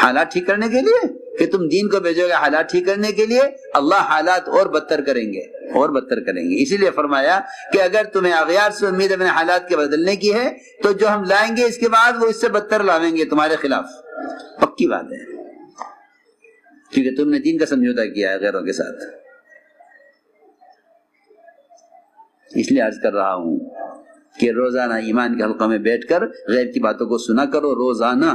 حالات ٹھیک کرنے کے لیے کہ تم دین کو بھیجو گے حالات ٹھیک کرنے کے لیے؟ اللہ حالات اور بدتر کریں گے، اور بدتر کریں گے۔ اسی لیے فرمایا کہ اگر تمہیں اغیار سے امید اپنے حالات کے بدلنے کی ہے تو جو ہم لائیں گے اس کے بعد وہ اس سے بدتر لاویں گے تمہارے خلاف، پکی بات ہے، کیونکہ تم نے دین کا سمجھوتا کیا ہے غیروں کے ساتھ۔ اس لیے عرض کر رہا ہوں کہ روزانہ ایمان کے حلقوں میں بیٹھ کر غیب کی باتوں کو سنا کرو روزانہ۔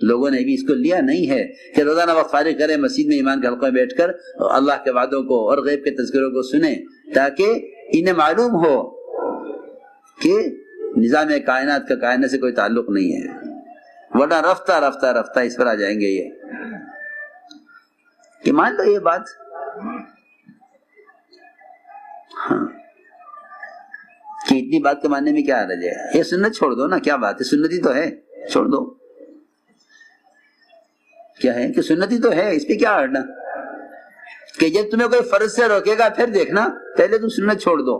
لوگوں نے بھی اس کو لیا نہیں ہے کہ روزانہ وقت فارغ کریں، مسجد میں ایمان کے حلقوں میں بیٹھ کر اللہ کے وعدوں کو اور غیب کے تذکروں کو سنیں، تاکہ انہیں معلوم ہو کہ نظام کائنات کا کائنات سے کوئی تعلق نہیں ہے، ورنہ رفتہ رفتہ رفتہ اس پر آ جائیں گے یہ کہ مان لو یہ بات۔ ہاں کہ اتنی بات کے ماننے میں کیا حرج ہے؟ یہ سنت چھوڑ دو نا، کیا بات ہے، سنتی تو ہے، چھوڑ دو، کیا ہے کہ سنتی تو ہے، اس پہ کیا ہٹنا کہ جب تمہیں کوئی فرض سے روکے گا پھر دیکھنا، پہلے تم سنت چھوڑ دو۔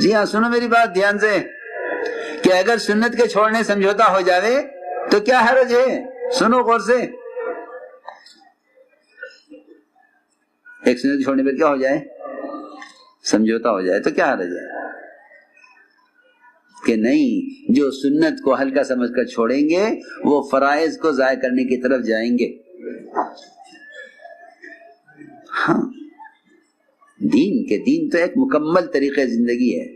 جی ہاں سنو میری بات دھیان سے کہ اگر سنت کے چھوڑنے سمجھوتا ہو جاوے تو کیا حرج ہے؟ سنو غور سے، ایک سنت چھوڑنے پر کیا ہو جائے؟ سمجھوتا ہو جائے تو کیا حرج ہے؟ کہ نہیں، جو سنت کو ہلکا سمجھ کر چھوڑیں گے وہ فرائض کو ضائع کرنے کی طرف جائیں گے۔ ہاں دین تو ایک مکمل طریقے زندگی ہے۔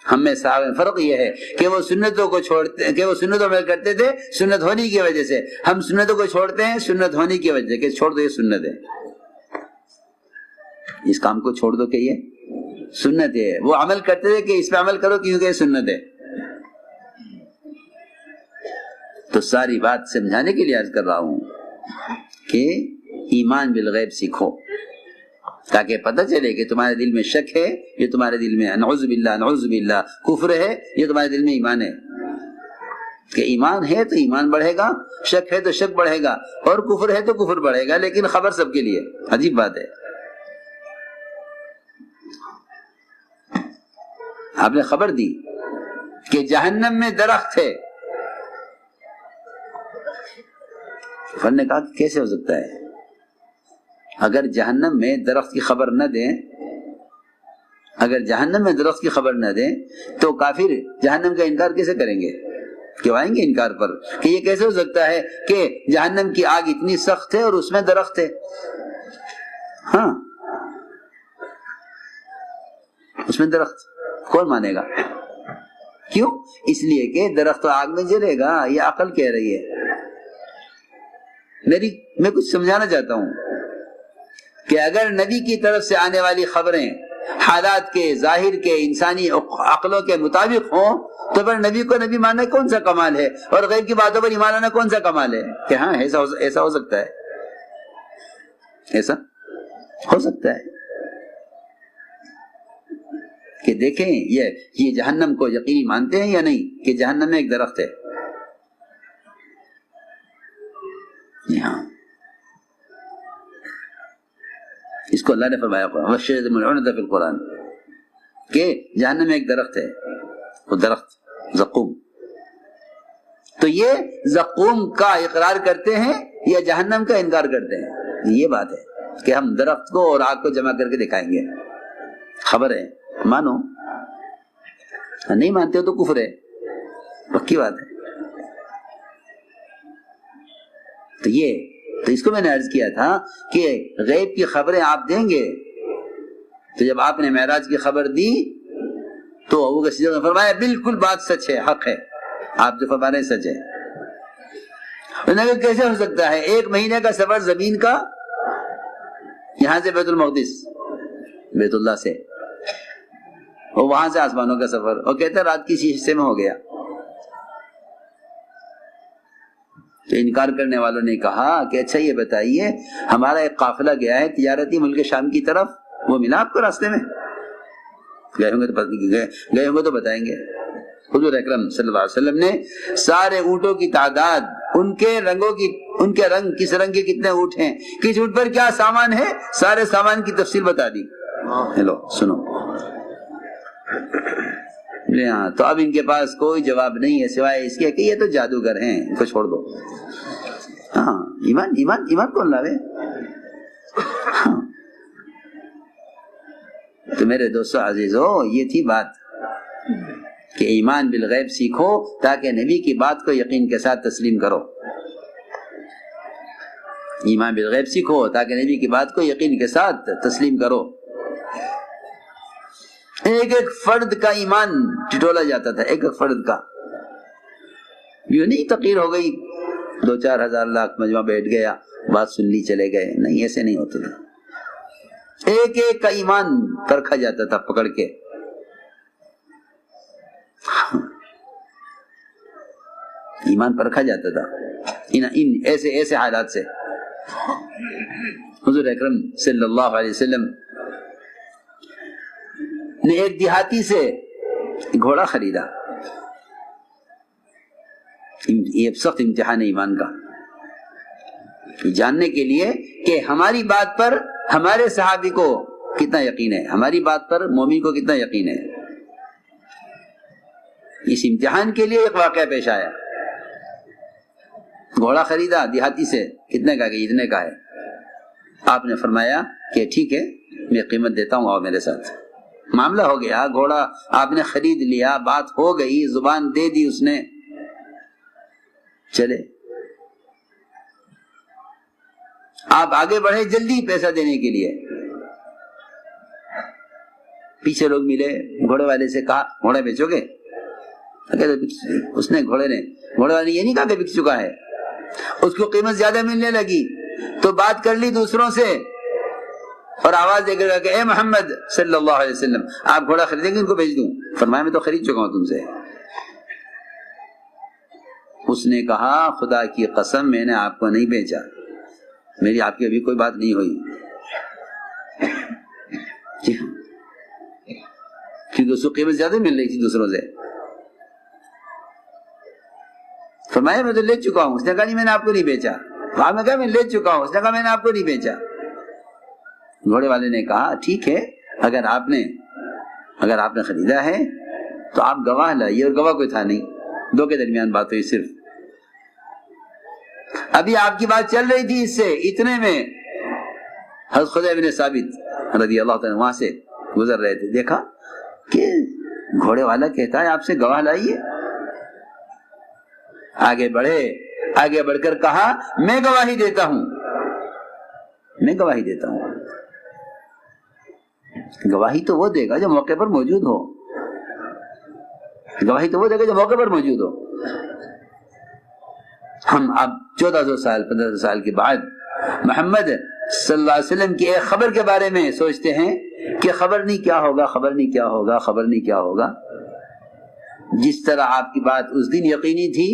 ہم میں صاحب فرق یہ ہے کہ وہ سنتوں کو چھوڑتے، کہ وہ سنتوں میں کرتے تھے سنت ہونے کی وجہ سے، ہم سنتوں کو چھوڑتے ہیں سنت ہونے کی وجہ سے، کہ چھوڑ دو یہ سنت ہے، اس کام کو چھوڑ دو کہ یہ سنت ہے۔ وہ عمل کرتے تھے کہ اس پہ عمل کرو کیونکہ یہ سنت ہے۔ تو ساری بات سمجھانے کے لیے عرض کر رہا ہوں کہ ایمان بالغیب سیکھو، تاکہ پتہ چلے کہ تمہارے دل میں شک ہے، یہ تمہارے دل میں نعوذ باللہ کفر ہے، یہ تمہارے دل میں ایمان ہے۔ کہ ایمان ہے تو ایمان بڑھے گا، شک ہے تو شک بڑھے گا، اور کفر ہے تو کفر بڑھے گا، لیکن خبر سب کے لیے۔ عجیب بات ہے، آپ نے خبر دی کہ جہنم میں درخت ہے، فن نے کہا کیسے ہو سکتا ہے؟ اگر جہنم میں درخت کی خبر نہ دیں، اگر جہنم میں درخت کی خبر نہ دیں تو کافر جہنم کا انکار کیسے کریں گے؟ کیوں آئیں گے انکار پر کہ یہ کیسے ہو سکتا ہے کہ جہنم کی آگ اتنی سخت ہے اور اس میں درخت ہے؟ ہاں اس میں درخت کون مانے گا؟ کیوں؟ اس لیے کہ درخت تو آگ میں جلے گا، یہ عقل کہہ رہی ہے۔ میں کچھ سمجھانا چاہتا ہوں کہ اگر نبی کی طرف سے آنے والی خبریں حالات کے، ظاہر کے، انسانی عقلوں کے مطابق ہوں تو پھر نبی کو نبی ماننا کون سا کمال ہے، اور غیب کی باتوں پر ایمان لانا کون سا کمال ہے؟ کہ ہاں ایسا ہو سکتا ہے، ایسا ہو سکتا ہے کہ دیکھیں یہ جہنم کو یقینی مانتے ہیں یا نہیں کہ جہنم میں ایک درخت ہے؟ ہاں اس کو اللہ نے فرمایا وَالشَّجَرَةِ الْمَلْعُونَةِ فِي الْقُرْآنِ کہ جہنم میں ایک درخت ہے، وہ درخت زقوم۔ تو یہ زقوم کا اقرار کرتے ہیں یا جہنم کا انکار کرتے ہیں؟ یہ بات ہے کہ ہم درخت کو اور آگ کو جمع کر کے دکھائیں گے، خبر ہے مانو، نہیں مانتے ہو تو کفر ہے، پکی بات ہے۔ تو اس کو میں نے عرض کیا تھا کہ غیب کی خبریں آپ دیں گے، تو جب آپ نے معراج کی خبر دی تو ابو بکر صدیق نے فرمایا بالکل بات سچ ہے، حق ہے، آپ جو فرما رہے ہیں سچ ہے۔ انہوں نے کہا کیسے ہو سکتا ہے؟ 1 مہینے کا سفر زمین کا، یہاں سے بیت المقدس، بیت اللہ سے، اور وہاں سے آسمانوں کا سفر، اور کہتا ہے رات کسی حصے میں ہو گیا۔ تو انکار کرنے والوں نے کہا کہ اچھا یہ بتائیے ہمارا ایک قافلہ گیا ہے تجارتی ملک شام کی طرف، وہ ملا آپ کو راستے میں؟ گئے ہوں گے تو بتائیں گے۔ حضور اکرم صلی اللہ علیہ وسلم نے سارے اونٹوں کی تعداد، ان کے رنگ، کس رنگ کے کتنے اونٹ ہیں، کس اونٹ پر کیا سامان ہے، سارے سامان کی تفصیل بتا دی۔ ہیلو سنو، ہاں تو اب ان کے پاس کوئی جواب نہیں ہے سوائے اس کے کہ یہ تو جادوگر ہیں، ان کو چھوڑ دو۔ ہاں ایمان ایمان ایمان کون لاوے؟ ہاں تو میرے دوستو عزیزو، یہ تھی بات کہ ایمان بالغیب سیکھو تاکہ نبی کی بات کو یقین کے ساتھ تسلیم کرو۔ ایمان بالغیب سیکھو تاکہ نبی کی بات کو یقین کے ساتھ تسلیم کرو۔ ایک ایک فرد کا ایمان ٹٹولا جاتا تھا، ایک ایک فرد کا، یوں نہیں تقریر ہو گئی 2-4 ہزار لاکھ مجمع بیٹھ گیا، بات سن لی چلے گئے، نہیں ایسے نہیں ہوتا تھا۔ ایک ایک کا ایمان پرکھا جاتا تھا پکڑ کے۔ ایمان پرکھا جاتا تھا ان ایسے حالات سے۔ حضور اکرم صلی اللہ علیہ وسلم نے ایک دیہاتی سے گھوڑا خریدا، یہ سخت امتحان ہے ایمان کا، جاننے کے لیے کہ ہماری بات پر ہمارے صحابی کو کتنا یقین ہے، ہماری بات پر مومن کو کتنا یقین ہے۔ اس امتحان کے لیے ایک واقعہ پیش آیا، گھوڑا خریدا دیہاتی سے، کتنے کا کہ اتنے کا ہے۔ آپ نے فرمایا کہ ٹھیک ہے میں قیمت دیتا ہوں، آؤ میرے ساتھ۔ معاملہ ہو گیا، گھوڑا آپ نے خرید لیا، بات ہو گئی، زبان دے دی اس نے، چلے آپ آگے بڑھے جلدی پیسہ دینے کے لیے۔ پیچھے لوگ ملے، گھوڑے والے سے کہا گھوڑا بیچو گے؟ اس نے گھوڑے والے نے یہ نہیں کہا کہ بک چکا ہے، اس کو قیمت زیادہ ملنے لگی تو بات کر لی دوسروں سے اور آواز دے کر کہ اے محمد صلی اللہ علیہ وسلم آپ گھوڑا خریدیں گے ان کو بھیج دوں؟ فرمایا میں تو خرید چکا ہوں تم سے۔ اس نے کہا خدا کی قسم میں نے آپ کو نہیں بیچا، میری آپ کی ابھی کوئی بات نہیں ہوئی، کیونکہ اس کو قیمت زیادہ مل رہی تھی دوسروں سے۔ فرمایا میں تو لے چکا ہوں، اس نے کہا نہیں میں نے آپ کو نہیں بیچا۔ آپ نے کہا میں لے چکا ہوں، اس نے کہا میں نے آپ کو نہیں بیچا۔ گھوڑے والے نے کہا ٹھیک ہے اگر آپ نے خریدا ہے تو آپ گواہ لائیے، اور گواہ کوئی تھا نہیں، دو کے درمیان بات ہوئی صرف۔ ابھی آپ کی بات چل رہی تھی اس سے، اتنے میں حضرت خدیجہ بن ثابت رضی اللہ تعالیٰ وہاں سے گزر رہے تھے، دیکھا کہ گھوڑے والا کہتا ہے آپ سے گواہ لائیے۔ آگے بڑھ کر کہا میں گواہی دیتا ہوں، میں گواہی دیتا ہوں۔ گواہی تو وہ دے گا جو موقع پر موجود ہو، گواہی تو وہ دے گا جو موقع پر موجود ہو۔ ہم اب 1400 سال 1500 سال کے بعد محمد صلی اللہ علیہ وسلم کی ایک خبر کے بارے میں سوچتے ہیں کہ خبر نہیں کیا ہوگا، خبر نہیں کیا ہوگا، خبر نہیں کیا ہوگا۔ جس طرح آپ کی بات اس دن یقینی تھی،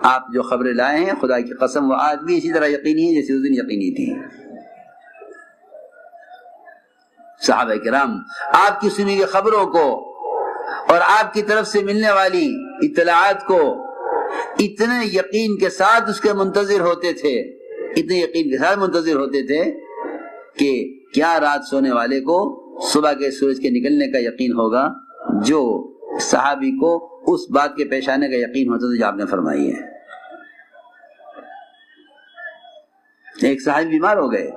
آپ جو خبریں لائے ہیں خدا کی قسم وہ آج بھی اسی طرح یقینی ہے جیسے اس دن یقینی تھی۔ صحابہ کرام آپ کی سنی ہوئی خبروں کو اور آپ کی طرف سے ملنے والی اطلاعات کو اتنے یقین کے ساتھ اس کے منتظر ہوتے تھے، اتنے یقین کے ساتھ منتظر ہوتے تھے کہ کیا رات سونے والے کو صبح کے سورج کے نکلنے کا یقین ہوگا جو صحابی کو اس بات کے پیش آنے کا یقین ہوتا تھا جو آپ نے فرمائی ہے۔ ایک صحابی بیمار ہو گئے،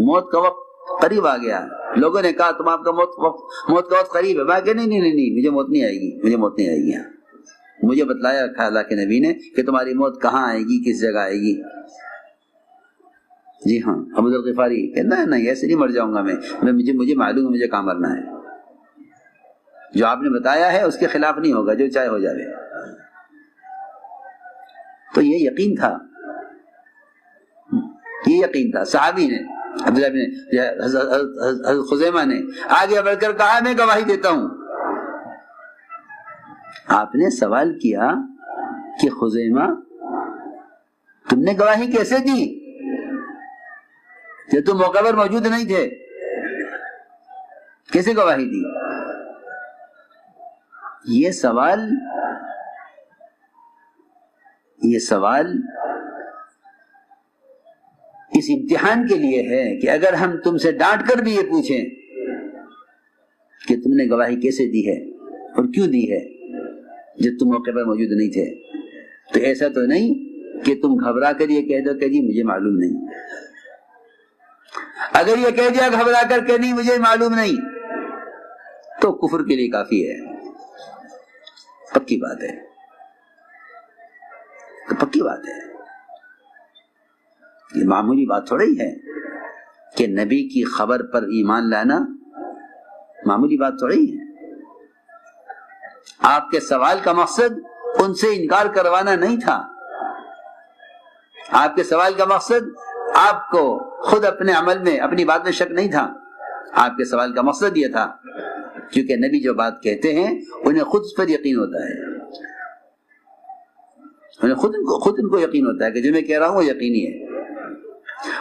موت کا وقت قریب آ گیا، لوگوں نے کہا تم آپ کا موت کا وقت قریب ہے، میں کہ نہیں مجھے موت نہیں آئے گی، مجھے موت نہیں آئے گی۔ مجھے بتلایا اللہ کے نبی نے کہ تمہاری موت کہاں آئے گی، کس جگہ آئے گی۔ جی ہاں، ابو ذر غفاری کہنا ہے نہیں ایسے نہیں مر جاؤں گا میں، مجھے معلوم ہے مجھے کہاں مرنا ہے، جو آپ نے بتایا ہے اس کے خلاف نہیں ہوگا، جو چاہے ہو جائے۔ تو یہ یقین تھا، یہ یقین تھا صحابی نے، عبداللہ بن حضرت خزیمہ نے آگے بڑھ کر کہا میں گواہی دیتا ہوں۔ آپ نے سوال کیا کہ خزیمہ تم نے گواہی کیسے دی کہ تم موقع پر موجود نہیں تھے، کیسے گواہی دی؟ یہ سوال اس امتحان کے لیے ہے کہ اگر ہم تم سے ڈانٹ کر بھی یہ پوچھیں کہ تم نے گواہی کیسے دی ہے اور کیوں دی ہے جب تم موقع پر موجود نہیں تھے؟ تو ایسا تو نہیں کہ تم گھبرا کر یہ کہہ دو کہ جی مجھے معلوم نہیں. اگر یہ کہہ دیا گھبرا کر کہ نہیں مجھے معلوم نہیں تو کفر کے لیے کافی ہے. پکی بات ہے، تو پکی بات ہے. یہ معمولی بات تھوڑی ہے کہ نبی کی خبر پر ایمان لانا معمولی بات تھوڑی ہے. آپ کے سوال کا مقصد ان سے انکار کروانا نہیں تھا. آپ کے سوال کا مقصد آپ کو خود اپنے عمل میں اپنی بات میں شک نہیں تھا. آپ کے سوال کا مقصد یہ تھا کیونکہ نبی جو بات کہتے ہیں انہیں خود اس پر یقین ہوتا ہے. انہیں خود ان کو یقین ہوتا ہے کہ جو میں کہہ رہا ہوں وہ یقینی ہے.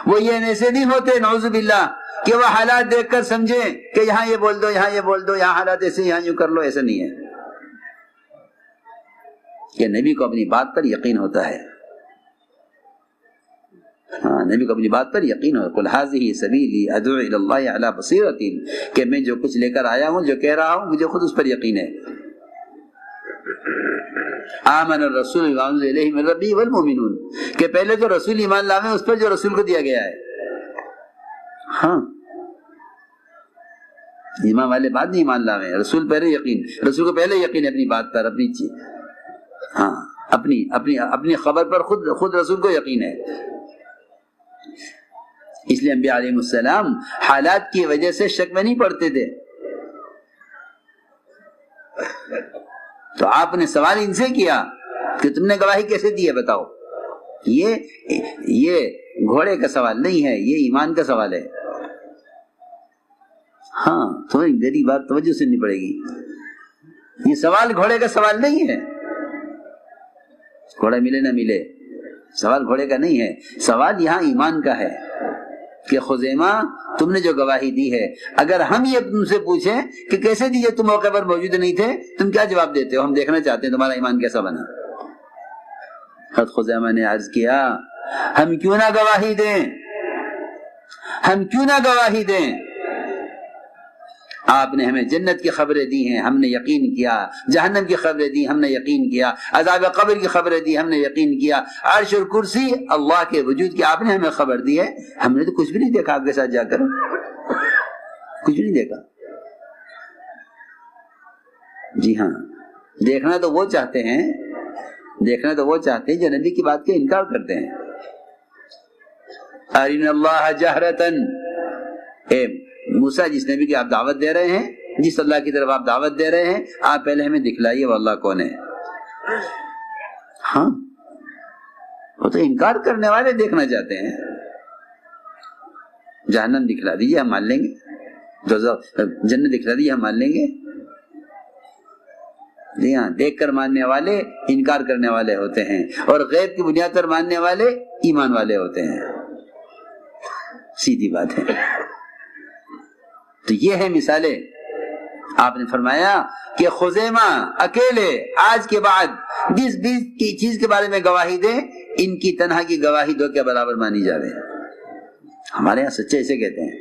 وہ یہ ایسے نہیں ہوتے نعوذ باللہ کہ وہ حالات دیکھ کر سمجھیں کہ یہاں یہ بول دو یہاں یہ بول دو یہاں حالات ایسے یہاں یوں کر لو. ایسا نہیں ہے کہ نبی کو اپنی بات پر یقین ہوتا ہے. ہاں نبی کو اپنی بات پر یقین ہو. قل ھذہ سبیلی ادعو الی اللہ علی بصیرۃ کہ میں جو کچھ لے کر آیا ہوں جو کہہ رہا ہوں مجھے خود اس پر یقین ہے. آمن الرسول بما انزل الیہ من ربہ والمؤمنون کہ پہلے تو رسول ایمان لاویں اس پر جو رسول کو دیا گیا ہے. ہاں ایمان والے بعد نہیں ایمان لاویں، رسول پہلے یقین، رسول کو پہلے یقین ہے اپنی بات پر اپنی چیز. ہاں اپنی خبر پر خود رسول کو یقین ہے. اس لیے انبیاء علیہ السلام حالات کی وجہ سے شک میں نہیں پڑتے تھے. تو آپ نے سوال ان سے کیا کہ تم نے گواہی کیسے دی ہے بتاؤ. یہ گھوڑے کا سوال نہیں ہے، یہ ایمان کا سوال ہے. ہاں تھوڑی میری بات توجہ سے نہیں پڑے گی. یہ سوال گھوڑے کا سوال نہیں ہے. گھوڑا ملے نہ ملے سوال گھوڑے کا نہیں ہے. سوال یہاں ایمان کا ہے کہ خزیمہ تم نے جو گواہی دی ہے اگر ہم یہ تم سے پوچھیں کہ کیسے دی تم موقع پر موجود نہیں تھے تم کیا جواب دیتے ہو؟ ہم دیکھنا چاہتے ہیں تمہارا ایمان کیسا بنا. حضرت خزیمہ نے عرض کیا ہم کیوں نہ گواہی دیں، ہم کیوں نہ گواہی دیں. آپ نے ہمیں جنت کی خبریں دی ہیں ہم نے یقین کیا، جہنم کی خبریں دی ہم نے یقین کیا، عذاب قبر کی خبریں دی ہم نے یقین کیا، عرش اور کرسی اللہ کے وجود کی آپ نے ہمیں خبر دی ہے. ہم نے تو کچھ بھی نہیں دیکھا آپ کے ساتھ جا کر، کچھ بھی نہیں دیکھا. جی ہاں دیکھنا تو وہ چاہتے ہیں، دیکھنا تو وہ چاہتے ہیں جو نبی کی بات کا انکار کرتے ہیں. ارنا اللہ جہرتن، اے موسیٰ جس نبی کی آپ دعوت دے رہے ہیں، جس اللہ کی طرف آپ دعوت دے رہے ہیں، آپ پہلے ہمیں دکھلائیے وہ اللہ کون ہے. ہاں وہ تو انکار کرنے والے دیکھنا چاہتے ہیں. جہنم دکھلا دیجیے ہم مان لیں گے، جنت دکھلا دیجیے ہم مان لیں گے. جی ہاں دیکھ کر ماننے والے انکار کرنے والے ہوتے ہیں اور غیب کی بنیاد پر ماننے والے ایمان والے ہوتے ہیں. سیدھی بات ہے. تو یہ ہے مثالیں. آپ نے فرمایا کہ خزیمہ اکیلے آج کے بعد جس بھی چیز کے بارے میں گواہی دے ان کی تنہا کی گواہی دو کے برابر مانی جاوے. ہمارے یہاں سچے اسے کہتے ہیں.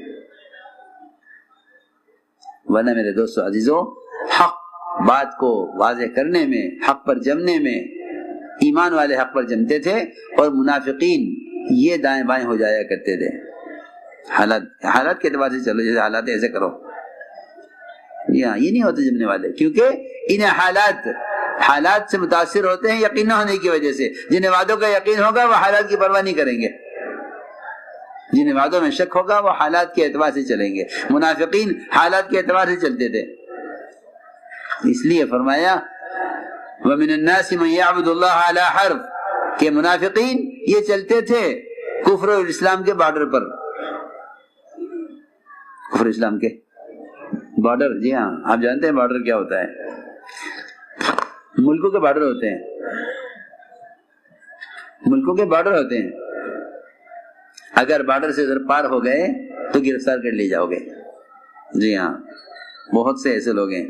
ورنہ میرے دوستو عزیزو حق بات کو واضح کرنے میں، حق پر جمنے میں ایمان والے حق پر جمتے تھے اور منافقین یہ دائیں بائیں ہو جایا کرتے تھے. حالات کے اعتبار سے چلو، جیسے حالات ایسے کرو. یہ نہیں ہوتے جمنے والے کیونکہ انہیں حالات سے متاثر ہوتے ہیں یقین نہ ہونے کی وجہ سے. جنہیں وعدوں کا یقین ہوگا وہ حالات کی پرواہ نہیں کریں گے، جنہیں وعدوں میں شک ہوگا وہ حالات کے اعتبار سے چلیں گے. منافقین حالات کے اعتبار سے چلتے تھے. اس لیے فرمایا وَمِنَ النَّاسِ مَن يَعْبُدُ اللَّهَ عَلَى حَرْفٍ کہ منافقین یہ چلتے تھے کفر اور اسلام کے بارڈر پر. کفر اسلام کے بارڈر، جی ہاں آپ جانتے ہیں بارڈر کیا ہوتا ہے. ملکوں کے بارڈر ہوتے ہیں، ملکوں کے بارڈر ہوتے ہیں. اگر بارڈر سے ادھر پار ہو گئے تو گرفتار کر لے جاؤ گے. جی ہاں بہت سے ایسے لوگ ہیں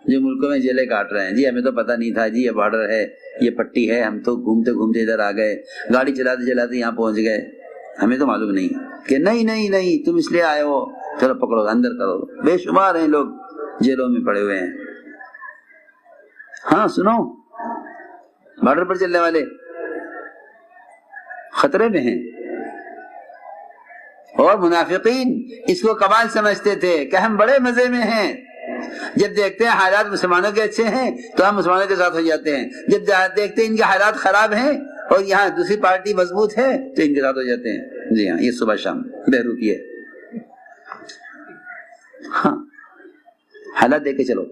جو ملکوں میں جیلیں کاٹ رہے ہیں. جی ہمیں تو پتہ نہیں تھا، جی یہ بارڈر ہے، یہ پٹی ہے، ہم تو گھومتے گھومتے ادھر آ گئے، گاڑی چلاتے چلاتے یہاں پہنچ گئے، ہمیں تو معلوم نہیں کہ نہیں تم اس لیے آئے ہو، چلو پکڑو اندر کرو. بے شمار ہیں لوگ جیلوں میں پڑے ہوئے ہیں. ہاں سنو، بارڈر پر چلنے والے خطرے میں ہیں. اور منافقین اس کو کمال سمجھتے تھے کہ ہم بڑے مزے میں ہیں. جب دیکھتے ہیں حالات مسلمانوں کے اچھے ہیں تو ہم مسلمانوں کے ساتھ ہو جاتے ہیں. جب دیکھتے ہیں ان کے حالات خراب ہیں اور یہاں دوسری پارٹی مضبوط ہے تو ان کے ساتھ ہو جاتے ہیں. جی ہاں، یہ صبح شام بہروپی ہے. ہاں، حالات دیکھ کے چلو.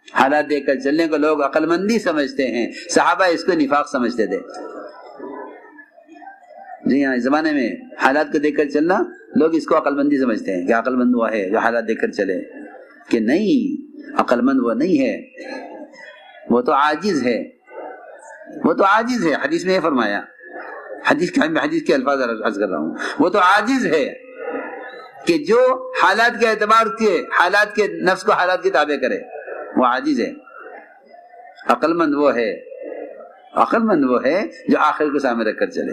حالات دیکھ کر چلنے کو لوگ عقل مندی سمجھتے ہیں. صحابہ اس کو نفاق سمجھتے تھے. جی ہاں، اس زمانے میں حالات کو دیکھ کر چلنا لوگ اس کو عقل مندی سمجھتے ہیں کہ عقل مند وہ ہے جو حالات دیکھ کر چلے. کہ نہیں، عقل مند وہ نہیں ہے، وہ تو عاجز ہے. وہ تو عاجز ہے. حدیث میں یہ فرمایا، حدیث کے الفاظ عرض کر رہا ہوں. وہ تو عاجز ہے کہ جو حالات کے اعتبار کے حالات کے نفس کو حالات کے تابع کرے، وہ عاجز ہے. عقل مند وہ ہے، عقل مند وہ ہے جو آخر کو سامنے رکھ کر چلے.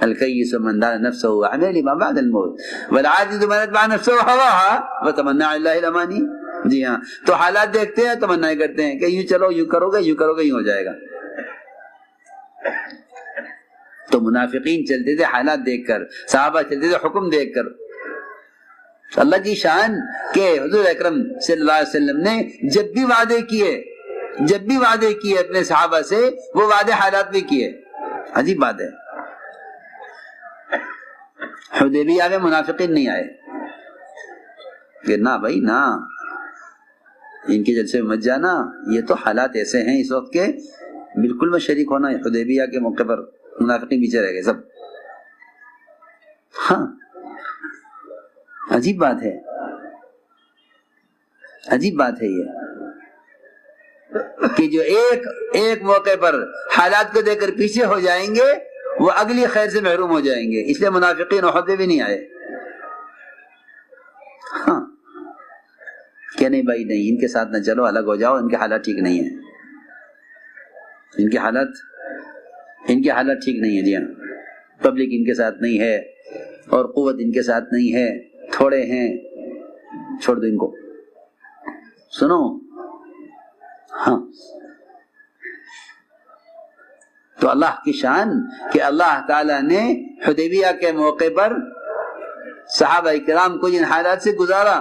الکیس من دان نفسه وعمل لما بعد الموت والعاجز من اتبع نفسه وهواها وتمنى على الله الاماني. جی ہاں، تو حالات دیکھتے ہیں، تمنا کرتے ہیں کہ یوں چلو، یوں کرو گے، یوں کرو گے، یوں ہو جائے گا. تو منافقین چلتے تھے حالات دیکھ کر، صحابہ چلتے تھے حکم دیکھ کر. اللہ کی شان کہ حضور اکرم صلی اللہ علیہ وسلم نے جب بھی وعدے کیے اپنے صحابہ سے، وہ وعدے حالات میں کیے. عجیب بات ہے. حدیبیہ میں منافقین نہیں آئے کہ نہ بھائی نہ، ان کے جلسے میں مت جانا، یہ تو حالات ایسے ہیں اس وقت کے بالکل میں شریک ہونا. حدیبیہ کے موقع پر منافقین پیچھے رہ گئے سب. ہاں، عجیب بات ہے، عجیب بات ہے یہ کہ جو ایک موقع پر حالات کو دیکھ کر پیچھے ہو جائیں گے وہ اگلی خیر سے محروم ہو جائیں گے. اس لیے منافقین احد میں بھی نہیں آئے. ہاں، کہ نہیں بھائی نہیں، ان کے ساتھ نہ چلو، الگ ہو جاؤ، ان کے حالات ٹھیک نہیں ہیں. ان کے حالات ٹھیک نہیں ہیں. جی ہاں، پبلک ان کے ساتھ نہیں ہے اور قوت ان کے ساتھ نہیں ہے، تھوڑے ہیں، چھوڑ دو ان کو. سنو، ہاں، تو اللہ کی شان کہ اللہ تعالیٰ نے حدیبیہ کے موقع پر صحابہ کرام کو جن حالات سے گزارا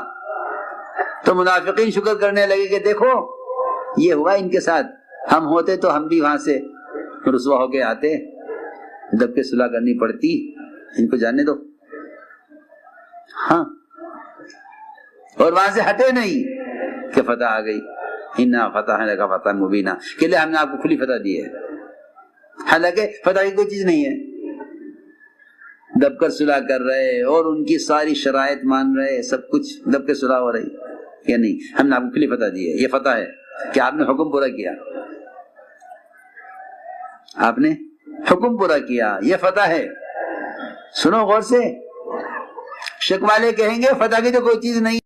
تو منافقین شکر کرنے لگے کہ دیکھو یہ ہوا ان کے ساتھ، ہم ہوتے تو ہم بھی وہاں سے رسوا ہو کے آتے، دب کے صلح کرنی پڑتی، ان کو جانے دو. ہاں، اور وہاں سے ہٹے نہیں کہ فتح آ گئی. انا فتح لک فتحا مبینا، کہ لے ہم نے آپ کو کھلی فتح دی ہے. حالانکہ فتح کی کوئی چیز نہیں ہے. دب کر صلح کر رہے اور ان کی ساری شرائط مان رہے، سب کچھ دب کے صلح ہو رہی کہ نہیں، ہم نے آپ کو کھلی فتح دی ہے. یہ فتح ہے کہ آپ نے حکم پورا کیا، آپ نے حکم پورا کیا، یہ فتح ہے. سنو غور سے، شک والے کہیں گے فتح کی تو کوئی چیز نہیں.